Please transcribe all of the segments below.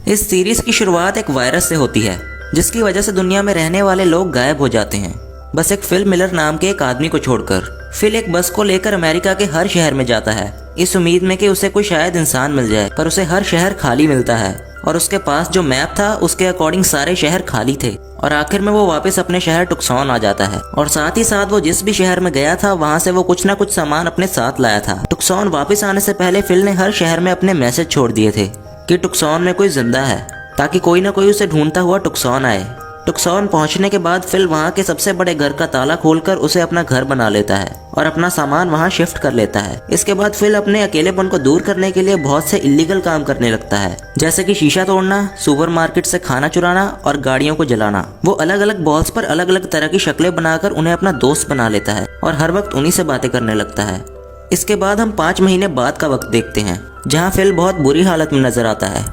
इस सीरीज की शुरुआत एक वायरस से होती है जिसकी वजह से दुनिया में रहने वाले लोग गायब हो जाते हैं, बस एक फिल मिलर नाम के एक आदमी को छोड़कर। फिल एक बस को लेकर अमेरिका के हर शहर में जाता है इस उम्मीद में कि उसे कोई शायद इंसान मिल जाए, पर उसे हर शहर खाली मिलता है और उसके पास जो मैप था उसके अकॉर्डिंग सारे शहर खाली थे। और आखिर में वो वापस अपने शहर टुक्सॉन आ जाता है और साथ ही साथ वो जिस भी शहर में गया था वहाँ से वो कुछ ना कुछ सामान अपने साथ लाया था। टुक्सॉन वापस आने से पहले फिल ने हर शहर में अपने मैसेज छोड़ दिए थे कि टुक्सॉन में कोई जिंदा है, ताकि कोई ना कोई उसे ढूंढता हुआ टुक्सॉन आए। टुक्सॉन पहुंचने के बाद फिल वहां के सबसे बड़े घर का ताला खोलकर उसे अपना घर बना लेता है और अपना सामान वहां शिफ्ट कर लेता है। इसके बाद फिल अपने अकेलेपन को दूर करने के लिए बहुत से इलीगल काम करने लगता है, जैसे कि शीशा तोड़ना, सुपरमार्केट से खाना चुराना और गाड़ियों को जलाना। वो अलग अलग बॉल्स पर अलग अलग तरह की शक्लें बनाकर उन्हें अपना दोस्त बना लेता है और हर वक्त उन्हीं से बातें करने लगता है। इसके बाद हम 5 महीने बाद का वक्त देखते हैं जहाँ फिल बहुत बुरी हालत में नजर आता है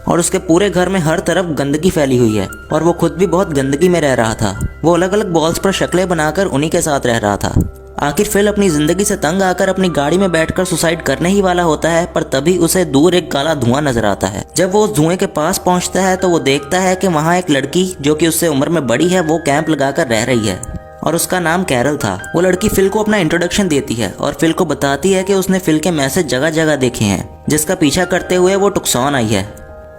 और उसके पूरे घर में हर तरफ गंदगी फैली हुई है और वो खुद भी बहुत गंदगी में रह रहा था। वो अलग अलग बॉल्स पर शक्लें बनाकर उन्हीं के साथ रह रहा था। आखिर फिल अपनी जिंदगी से तंग आकर अपनी गाड़ी में बैठकर सुसाइड करने ही वाला होता है, पर तभी उसे दूर एक काला धुआं नजर आता है। जब वो उस धुएं के पास पहुंचता है तो वो देखता है कि वहाँ एक लड़की जो कि उससे उम्र में बड़ी है वो कैंप लगाकर रह रही है और उसका नाम कैरल था। वो लड़की फिल को अपना इंट्रोडक्शन देती है और फिल को बताती है कि उसने फिल के मैसेज जगह जगह देखे हैं जिसका पीछा करते हुए वो टुक्सॉन आई है।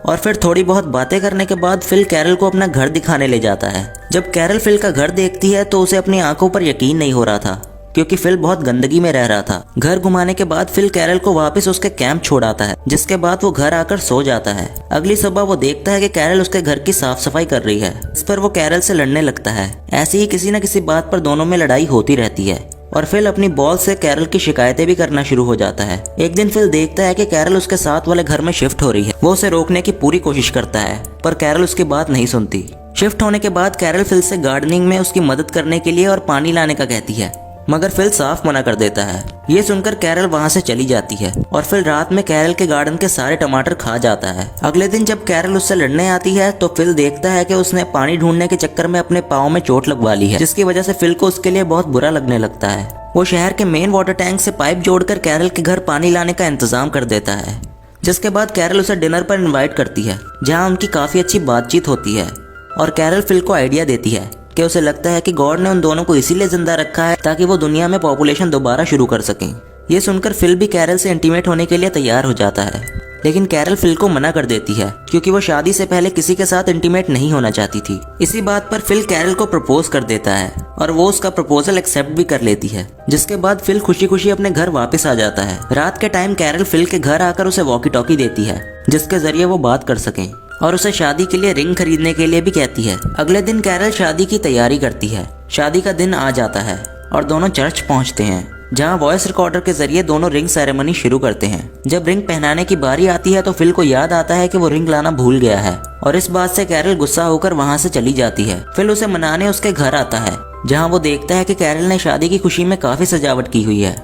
और फिर थोड़ी बहुत बातें करने के बाद फिल कैरल को अपना घर दिखाने ले जाता है। जब कैरल फिल का घर देखती है तो उसे अपनी आंखों पर यकीन नहीं हो रहा था क्योंकि फिल बहुत गंदगी में रह रहा था। घर घुमाने के बाद फिल कैरल को वापस उसके कैंप छोड़ आता है, जिसके बाद वो घर आकर सो जाता है। अगली सुबह वो देखता है कि कैरल उसके घर की साफ सफाई कर रही है। इस पर वो कैरल से लड़ने लगता है। ऐसे ही किसी न किसी बात पर दोनों में लड़ाई होती रहती है और फिल अपनी बॉल से कैरल की शिकायतें भी करना शुरू हो जाता है। एक दिन फिल देखता है कि कैरल उसके साथ वाले घर में शिफ्ट हो रही है। वो उसे रोकने की पूरी कोशिश करता है पर कैरल उसकी बात नहीं सुनती। शिफ्ट होने के बाद कैरल फिल से गार्डनिंग में उसकी मदद करने के लिए और पानी लाने का कहती है, मगर फिल साफ मना कर देता है। ये सुनकर कैरल वहां से चली जाती है और फिल रात में कैरल के गार्डन के सारे टमाटर खा जाता है। अगले दिन जब कैरल उससे लड़ने आती है तो फिल देखता है कि उसने पानी ढूंढने के चक्कर में अपने पाँव में चोट लगवा ली है, जिसकी वजह से फिल को उसके लिए बहुत बुरा लगने लगता है। वो शहर के मेन वाटर टैंक से पाइप जोड़कर कैरल के घर पानी लाने का इंतजाम कर देता है, जिसके बाद कैरल उसे डिनर पर इन्वाइट करती है जहाँ उनकी काफी अच्छी बातचीत होती है। और कैरल फिल को आइडिया देती है कि उसे लगता है कि गॉड ने उन दोनों को इसीलिए जिंदा रखा है ताकि वो दुनिया में पॉपुलेशन दोबारा शुरू कर सकें। ये सुनकर फिल भी कैरल से इंटीमेट होने के लिए तैयार हो जाता है, लेकिन कैरल फिल को मना कर देती है क्योंकि वो शादी से पहले किसी के साथ इंटीमेट नहीं होना चाहती थी। इसी बात पर फिल कैरल को प्रपोज कर देता है और वो उसका प्रपोजल एक्सेप्ट भी कर लेती है, जिसके बाद फिल खुशी खुशी अपने घर वापस आ जाता है। रात के टाइम कैरल फिल के घर आकर उसे वॉकी टॉकी देती है जिसके जरिए वो बात कर सकें और उसे शादी के लिए रिंग खरीदने के लिए भी कहती है। अगले दिन कैरल शादी की तैयारी करती है। शादी का दिन आ जाता है और दोनों चर्च पहुंचते हैं जहां वॉइस रिकॉर्डर के जरिए दोनों रिंग सेरेमनी शुरू करते हैं। जब रिंग पहनाने की बारी आती है तो फिल को याद आता है कि वो रिंग लाना भूल गया है और इस बात से कैरल गुस्सा होकर वहां से चली जाती है। फिल उसे मनाने उसके घर आता है जहाँ वो देखता है कि कैरल ने शादी की खुशी में काफी सजावट की हुई है,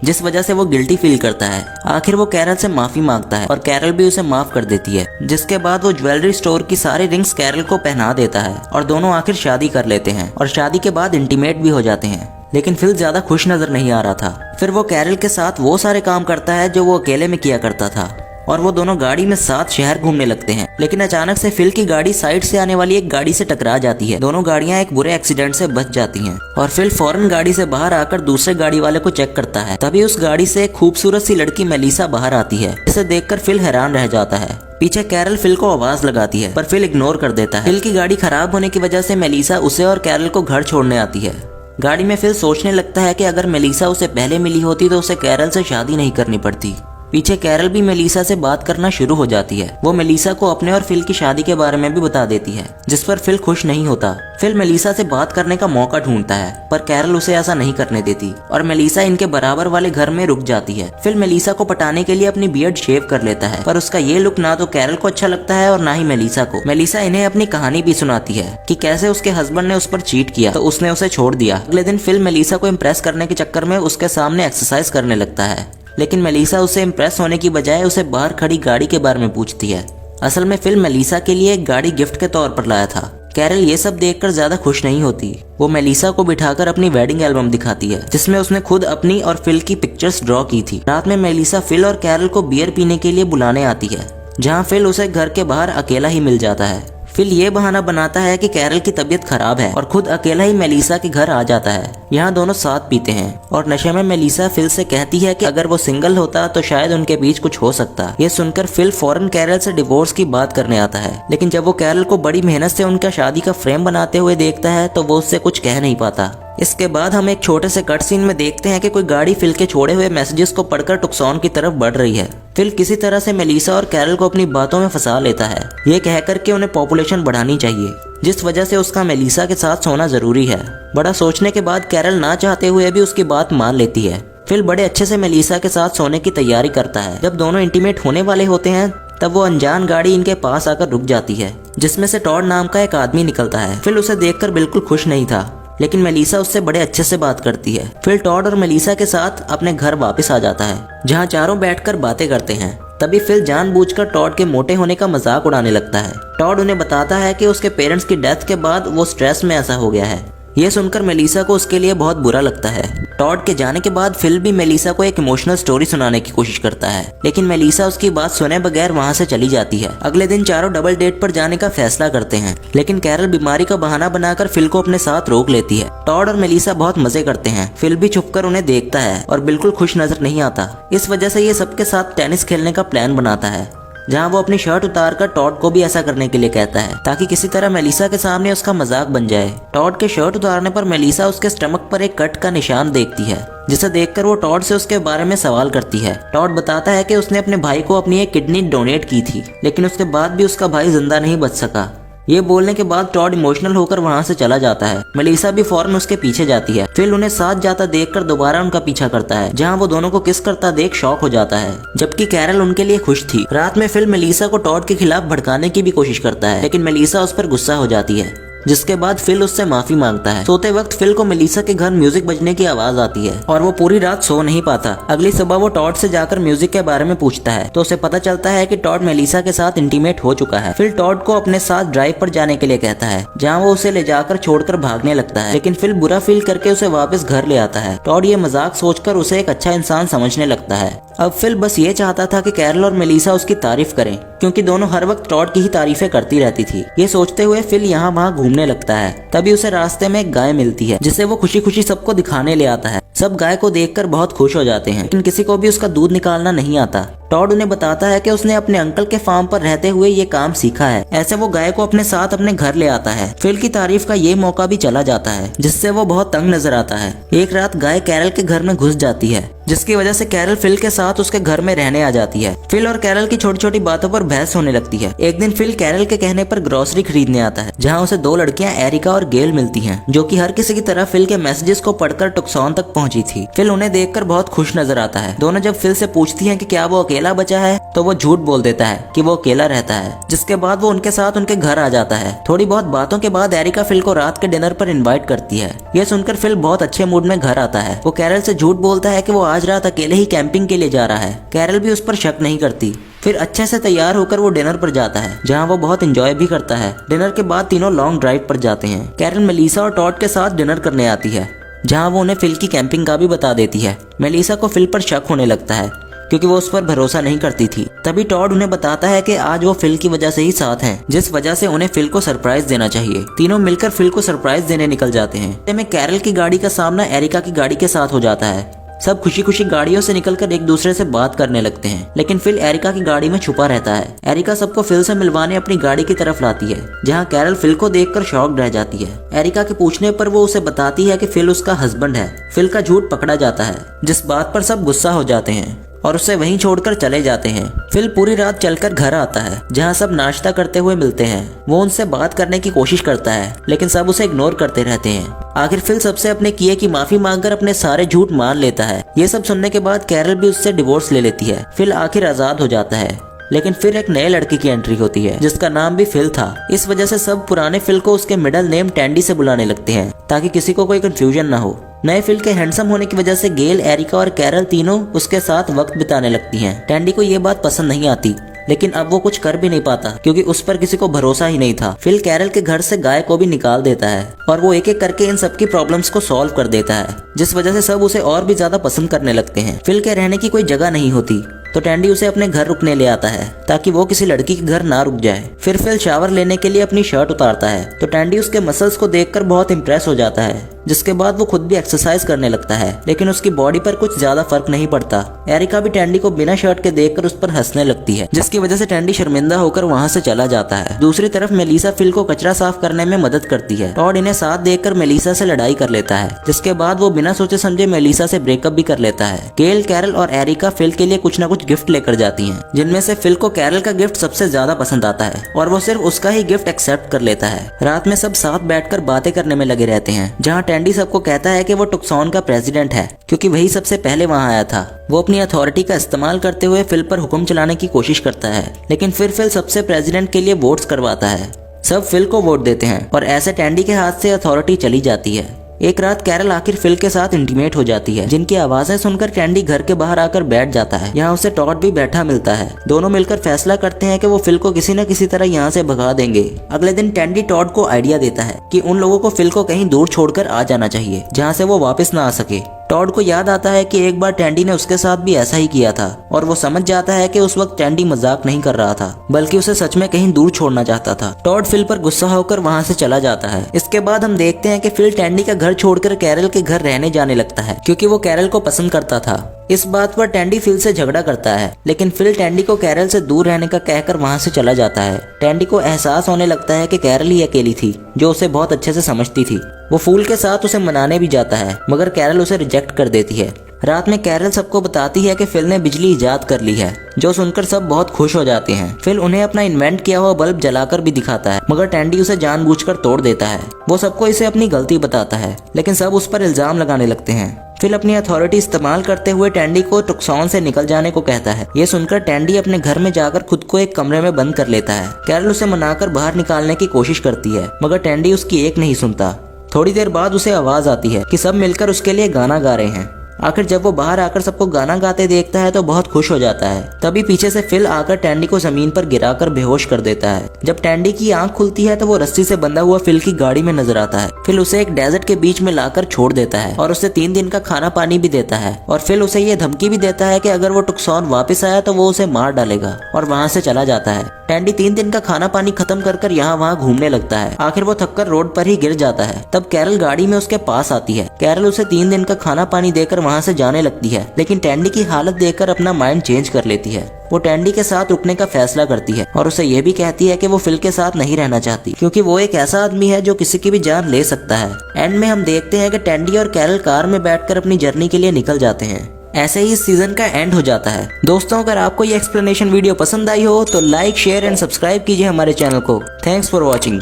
जिस वजह से वो गिल्टी फील करता है। आखिर वो कैरल से माफी मांगता है और कैरल भी उसे माफ कर देती है, जिसके बाद वो ज्वेलरी स्टोर की सारी रिंग्स कैरल को पहना देता है और दोनों आखिर शादी कर लेते हैं और शादी के बाद इंटीमेट भी हो जाते हैं। लेकिन फिल ज्यादा खुश नजर नहीं आ रहा था। फिर वो कैरल के साथ वो सारे काम करता है जो वो अकेले में किया करता था और वो दोनों गाड़ी में साथ शहर घूमने लगते हैं। लेकिन अचानक से फिल की गाड़ी साइड से आने वाली एक गाड़ी से टकरा जाती है। दोनों गाड़ियां एक बुरे एक्सीडेंट से बच जाती हैं और फिल फौरन गाड़ी से बाहर आकर दूसरे गाड़ी वाले को चेक करता है। तभी उस गाड़ी से एक खूबसूरत सी लड़की मेलिसा बाहर आती है, जिसे देखकर फिल हैरान रह जाता है। पीछे कैरल फिल को आवाज लगाती है पर फिल इग्नोर कर देता है। फिल की गाड़ी खराब होने की वजह से मेलिसा उसे और कैरल को घर छोड़ने आती है। गाड़ी में फिल सोचने लगता है कि अगर मेलिसा उसे पहले मिली होती तो उसे कैरल से शादी नहीं करनी पड़ती। पीछे कैरल भी मेलिसा से बात करना शुरू हो जाती है। वो मेलिसा को अपने और फिल की शादी के बारे में भी बता देती है, जिस पर फिल खुश नहीं होता। फिल मेलिसा से बात करने का मौका ढूंढता है पर कैरल उसे ऐसा नहीं करने देती और मेलिसा इनके बराबर वाले घर में रुक जाती है। फिल मेलिसा को पटाने के लिए अपनी बियर्ड शेव कर लेता है, पर उसका ये लुक ना तो कैरल को अच्छा लगता है और ना ही मेलिसा को। मेलिसा इन्हें अपनी कहानी भी सुनाती है कि कैसे उसके हस्बैंड ने उस पर चीट किया तो उसने उसे छोड़ दिया। अगले दिन फिल मेलिसा को इम्प्रेस करने के चक्कर में उसके सामने एक्सरसाइज करने लगता है, लेकिन मेलिसा उसे इम्प्रेस होने की बजाय उसे बाहर खड़ी गाड़ी के बारे में पूछती है। असल में फिल मेलिसा के लिए एक गाड़ी गिफ्ट के तौर पर लाया था। कैरल ये सब देखकर ज्यादा खुश नहीं होती। वो मेलिसा को बिठाकर अपनी वेडिंग एल्बम दिखाती है जिसमें उसने खुद अपनी और फिल की पिक्चर्स ड्रॉ की थी। रात में मेलिसा फिल और कैरल को बियर पीने के लिए बुलाने आती है। जहाँ फिल उसे घर के बाहर अकेला ही मिल जाता है। फिल ये बहाना बनाता है कि कैरल की तबीयत खराब है और खुद अकेला ही मेलिसा के घर आ जाता है। यहाँ दोनों साथ पीते हैं और नशे में मेलिसा फिल से कहती है कि अगर वो सिंगल होता तो शायद उनके बीच कुछ हो सकता। ये सुनकर फिल फौरन कैरल से डिवोर्स की बात करने आता है, लेकिन जब वो कैरल को बड़ी मेहनत से उनका शादी का फ्रेम बनाते हुए देखता है तो वो उससे कुछ कह नहीं पाता। इसके बाद हम एक छोटे से कट सीन में देखते हैं कि कोई गाड़ी फिल के छोड़े हुए मैसेजेस को पढ़कर टुक्सॉन की तरफ बढ़ रही है। फिल किसी तरह से मेलिसा और कैरल को अपनी बातों में फंसा लेता है, ये कहकर के उन्हें पॉपुलेशन बढ़ानी चाहिए, जिस वजह से उसका मेलिसा के साथ सोना जरूरी है। बड़ा सोचने के बाद कैरल ना चाहते हुए भी उसकी बात मान लेती है। फिल बड़े अच्छे से मेलिसा के साथ सोने की तैयारी करता है। जब दोनों इंटीमेट होने वाले होते हैं तब वो अनजान गाड़ी इनके पास आकर रुक जाती है, जिसमें से टॉड नाम का एक आदमी निकलता है। फिल उसे देखकर बिल्कुल खुश नहीं था, लेकिन मेलिसा उससे बड़े अच्छे से बात करती है। फिल टॉड और मेलिसा के साथ अपने घर वापस आ जाता है, जहाँ चारों बैठकर बातें करते हैं। तभी फिल जानबूझकर टॉड के मोटे होने का मजाक उड़ाने लगता है। टॉड उन्हें बताता है कि उसके पेरेंट्स की डेथ के बाद वो स्ट्रेस में ऐसा हो गया है। ये सुनकर मेलिसा को उसके लिए बहुत बुरा लगता है। टॉड के जाने के बाद फिल भी मेलिसा को एक इमोशनल स्टोरी सुनाने की कोशिश करता है, लेकिन मेलिसा उसकी बात सुने बगैर वहाँ से चली जाती है। अगले दिन चारों डबल डेट पर जाने का फैसला करते हैं, लेकिन कैरल बीमारी का बहाना बनाकर फिल को अपने साथ रोक लेती है। टॉड और मेलिसा बहुत मजे करते हैं। फिल भी छुपकर उन्हें देखता है और बिल्कुल खुश नजर नहीं आता। इस वजह से ये सबके साथ टेनिस खेलने का प्लान बनाता है, जहाँ वो अपनी शर्ट उतारकर टॉड को भी ऐसा करने के लिए कहता है, ताकि किसी तरह मेलिसा के सामने उसका मजाक बन जाए। टॉड के शर्ट उतारने पर मेलिसा उसके स्टमक पर एक कट का निशान देखती है, जिसे देखकर वो टॉड से उसके बारे में सवाल करती है। टॉड बताता है कि उसने अपने भाई को अपनी एक किडनी डोनेट की थी, लेकिन उसके बाद भी उसका भाई जिंदा नहीं बच सका। ये बोलने के बाद टॉड इमोशनल होकर वहाँ से चला जाता है। मेलिसा भी फौरन उसके पीछे जाती है। फिल उन्हें साथ जाता देखकर दोबारा उनका पीछा करता है, जहाँ वो दोनों को किस करता देख शॉक हो जाता है, जबकि कैरल उनके लिए खुश थी। रात में फिल मेलिसा को टॉड के खिलाफ भड़काने की भी कोशिश करता है, लेकिन मेलिसा उस पर गुस्सा हो जाती है, जिसके बाद फिल उससे माफी मांगता है। सोते वक्त फिल को मेलिसा के घर म्यूजिक बजने की आवाज आती है और वो पूरी रात सो नहीं पाता। अगली सुबह वो टॉड से जाकर म्यूजिक के बारे में पूछता है, तो उसे पता चलता है कि टॉड मेलिसा के साथ इंटीमेट हो चुका है। फिल टॉड को अपने साथ ड्राइव पर जाने के लिए कहता है, जहाँ वो उसे ले जाकर छोड़कर भागने लगता है, लेकिन फिल बुरा फील करके उसे वापस घर ले आता है। टॉड ये मजाक सोचकर उसे एक अच्छा इंसान समझने लगता है। अब फिल बस ये चाहता था कि कैरल और मेलिसा उसकी तारीफ करें, क्योंकि दोनों हर वक्त टॉड की ही तारीफें करती रहती थी। ये सोचते हुए फिल यहाँ वहाँ घूमने लगता है। तभी उसे रास्ते में एक गाय मिलती है, जिसे वो खुशी खुशी सबको दिखाने ले आता है। सब गाय को देखकर बहुत खुश हो जाते हैं, लेकिन किसी को भी उसका दूध निकालना नहीं आता। टॉड उन्हें बताता है कि उसने अपने अंकल के फार्म पर रहते हुए ये काम सीखा है। ऐसे वो गाय को अपने साथ अपने घर ले आता है। फिल की तारीफ का ये मौका भी चला जाता है, जिससे वो बहुत तंग नजर आता है। एक रात गाय कैरल के घर में घुस जाती है, जिसकी वजह से कैरल फिल के साथ उसके घर में रहने आ जाती है। फिल और कैरल की छोटी छोटी बातों पर बहस होने लगती है। एक दिन फिल कैरल के कहने पर ग्रोसरी खरीदने आता है, जहाँ उसे दो लड़कियां एरिका और गेल मिलती हैं, जो कि हर किसी की तरह फिल के मैसेजेस को पढ़कर टुक्सॉन तक पहुंची थी। फिल उन्हें देखकर बहुत खुश नजर आता है। दोनों जब फिल से पूछती हैं कि क्या वो अकेला बचा है, तो वो झूठ बोल देता है कि वो अकेला रहता है, जिसके बाद वो उनके साथ उनके घर आ जाता है। थोड़ी बहुत बातों के बाद एरिका फिल को रात के डिनर पर इनवाइट करती है। यह सुनकर फिल बहुत अच्छे मूड में घर आता है। वो कैरल से झूठ बोलता है कि वो आज रात अकेले ही कैंपिंग के लिए जा रहा है। कैरल भी उस पर शक नहीं करती। फिर अच्छे से तैयार होकर वो डिनर पर जाता है, जहाँ वो बहुत एंजॉय भी करता है। डिनर के बाद तीनों लॉन्ग ड्राइव पर जाते हैं। कैरल मेलिसा और टॉड के साथ डिनर करने आती है, जहाँ वो उन्हें फिल की कैंपिंग का भी बता देती है। मेलिसा को फिल पर शक होने लगता है, क्योंकि वो उस पर भरोसा नहीं करती थी। तभी टॉड उन्हें बताता है कि आज वो फिल की वजह से ही साथ हैं, जिस वजह से उन्हें फिल को सरप्राइज देना चाहिए। तीनों मिलकर फिल को सरप्राइज देने निकल जाते हैं। में कैरल की गाड़ी का सामना एरिका की गाड़ी के साथ हो जाता है। सब खुशी खुशी गाड़ियों से निकलकर एक दूसरे से बात करने लगते हैं, लेकिन फिल एरिका की गाड़ी में छुपा रहता है। एरिका सबको फिल से मिलवाने अपनी गाड़ी की तरफ लाती है, जहां कैरल फिल को देखकर शॉक्ड रह जाती है। एरिका के पूछने पर वो उसे बताती है कि फिल उसका हस्बैंड है। फिल का झूठ पकड़ा जाता है, जिस बात पर सब गुस्सा हो जाते हैं और उसे वहीं छोड़कर चले जाते हैं। फिल पूरी रात चलकर घर आता है, जहां सब नाश्ता करते हुए मिलते हैं। वो उनसे बात करने की कोशिश करता है, लेकिन सब उसे इग्नोर करते रहते हैं। आखिर फिल सबसे अपने किए की माफी मांगकर अपने सारे झूठ मान लेता है। ये सब सुनने के बाद कैरल भी उससे डिवोर्स ले लेती है। फिल आखिर आजाद हो जाता है, लेकिन फिर एक नए लड़के की एंट्री होती है, जिसका नाम भी फिल था। इस वजह से सब पुराने फिल को उसके मिडिल नेम टैंडी से बुलाने लगते हैं, ताकि किसी को कोई कंफ्यूजन ना हो। नए फिल के हैंडसम होने की वजह से गेल, एरिका और कैरल तीनों उसके साथ वक्त बिताने लगती हैं। टैंडी को ये बात पसंद नहीं आती, लेकिन अब वो कुछ कर भी नहीं पाता, क्योंकि उस पर किसी को भरोसा ही नहीं था। फिल कैरल के घर से गाय को भी निकाल देता है और वो एक एक करके इन सबकी प्रॉब्लम्स को सॉल्व कर देता है, जिस वजह से सब उसे और भी ज्यादा पसंद करने लगते हैं। फिल के रहने की कोई जगह नहीं होती, तो टैंडी उसे अपने घर रुकने ले आता है ताकि वो किसी लड़की के घर ना रुक जाए। फिर फिल शावर लेने के लिए अपनी शर्ट उतारता है तो टैंडी उसके मसल्स को देखकर बहुत इंप्रेस हो जाता है, जिसके बाद वो खुद भी एक्सरसाइज करने लगता है, लेकिन उसकी बॉडी पर कुछ ज्यादा फर्क नहीं पड़ता। एरिका भी टैंडी को बिना शर्ट के देखकर उस पर हंसने लगती है, जिसकी वजह से टैंडी शर्मिंदा होकर वहां से चला जाता है। दूसरी तरफ मेलिसा फिल को कचरा साफ करने में मदद करती है। टॉड इन्हें साथ देखकर मेलिसा से लड़ाई कर लेता है, जिसके बाद वो बिना सोचे समझे मेलिसा से ब्रेकअप भी कर लेता है। गेल, कैरल और एरिका फिल के लिए कुछ न कुछ गिफ्ट लेकर जाती हैं, जिनमें से फिल को कैरल का गिफ्ट सबसे ज्यादा पसंद आता है और वो सिर्फ उसका ही गिफ्ट एक्सेप्ट कर लेता है। रात में सब साथ बैठकर बातें करने में लगे रहते हैं, जहाँ टैंडी सबको कहता है कि वो टुक्सॉन का प्रेसिडेंट है क्योंकि वही सबसे पहले वहां आया था। वो अपनी अथॉरिटी का इस्तेमाल करते हुए फिल पर हुक्म चलाने की कोशिश करता है, लेकिन फिर फिल सबसे प्रेसिडेंट के लिए वोट्स करवाता है। सब फिल को वोट देते हैं और ऐसे टैंडी के हाथ से अथॉरिटी चली जाती है। एक रात कैरल आखिर फिल के साथ इंटीमेट हो जाती है, जिनकी आवाजें सुनकर टैंडी घर के बाहर आकर बैठ जाता है। यहाँ उसे टॉड भी बैठा मिलता है। दोनों मिलकर फैसला करते हैं कि वो फिल को किसी न किसी तरह यहाँ से भगा देंगे। अगले दिन टैंडी टॉड को आइडिया देता है कि उन लोगों को फिल को कहीं दूर छोड़कर आ जाना चाहिए, जहाँ से वो वापस न आ सके। टॉड को याद आता है कि एक बार टैंडी ने उसके साथ भी ऐसा ही किया था और वो समझ जाता है कि उस वक्त टैंडी मजाक नहीं कर रहा था, बल्कि उसे सच में कहीं दूर छोड़ना चाहता था। टॉड फिल पर गुस्सा होकर वहां से चला जाता है। इसके बाद हम देखते हैं कि फिल टैंडी का घर छोड़कर कैरल के घर रहने जाने लगता है, क्योंकि वो कैरल को पसंद करता था। इस बात पर टैंडी फिल से झगड़ा करता है, लेकिन फिल टैंडी को कैरल से दूर रहने का कहकर वहां से चला जाता है। टैंडी को एहसास होने लगता है कि कैरल ही अकेली थी जो उसे बहुत अच्छे से समझती थी। वो फूल के साथ उसे मनाने भी जाता है, मगर कैरल उसे रिजेक्ट कर देती है। रात में कैरल सबको बताती है कि फिल ने बिजली इजाद कर ली है, जो सुनकर सब बहुत खुश हो जाते हैं। फिल उन्हें अपना इन्वेंट किया हुआ बल्ब जलाकर भी दिखाता है, मगर टैंडी उसे जानबूझकर तोड़ देता है। वो सबको इसे अपनी गलती बताता है, लेकिन सब उस पर इल्जाम लगाने लगते हैं। फिल अपनी अथॉरिटी इस्तेमाल करते हुए टैंडी को टुक्सॉन से निकल जाने को कहता है। ये सुनकर टैंडी अपने घर में जाकर खुद को एक कमरे में बंद कर लेता है। कैरल उसे मनाकर बाहर निकालने की कोशिश करती है, मगर टैंडी उसकी एक नहीं सुनता। थोड़ी देर बाद उसे आवाज आती है कि सब मिलकर उसके लिए गाना गा रहे हैं। आखिर जब वो बाहर आकर सबको गाना गाते देखता है तो बहुत खुश हो जाता है। तभी पीछे से फिल आकर टैंडी को जमीन पर गिराकर बेहोश कर देता है। जब टैंडी की आंख खुलती है तो वो रस्सी से बंधा हुआ फिल की गाड़ी में नजर आता है। फिल उसे एक डेजर्ट के बीच में लाकर छोड़ देता है और उसे 3 दिन का खाना पानी भी देता है, और फिल उसे ये धमकी भी देता है कि अगर वो टुक्सॉन वापस आया तो वो उसे मार डालेगा, और वहाँ से चला जाता है। टैंडी 3 दिन का खाना पानी खत्म कर यहाँ वहाँ घूमने लगता है। आखिर वो थककर रोड पर ही गिर जाता है। तब कैरल गाड़ी में उसके पास आती है। कैरल उसे 3 दिन का खाना पानी देकर वहाँ से जाने लगती है, लेकिन टैंडी की हालत देखकर अपना माइंड चेंज कर लेती है। वो टैंडी के साथ रुकने का फैसला करती है और उसे ये भी कहती है कि वो फिल के साथ नहीं रहना चाहती, क्योंकि वो एक ऐसा आदमी है जो किसी की भी जान ले सकता है। एंड में हम देखते हैं कि टैंडी और कैरल कार में बैठकर अपनी जर्नी के लिए निकल जाते हैं। ऐसे ही इस सीजन का एंड हो जाता है। दोस्तों, अगर आपको ये एक्सप्लेनेशन वीडियो पसंद आई हो तो लाइक, शेयर एंड सब्सक्राइब कीजिए हमारे चैनल को। Thanks for watching.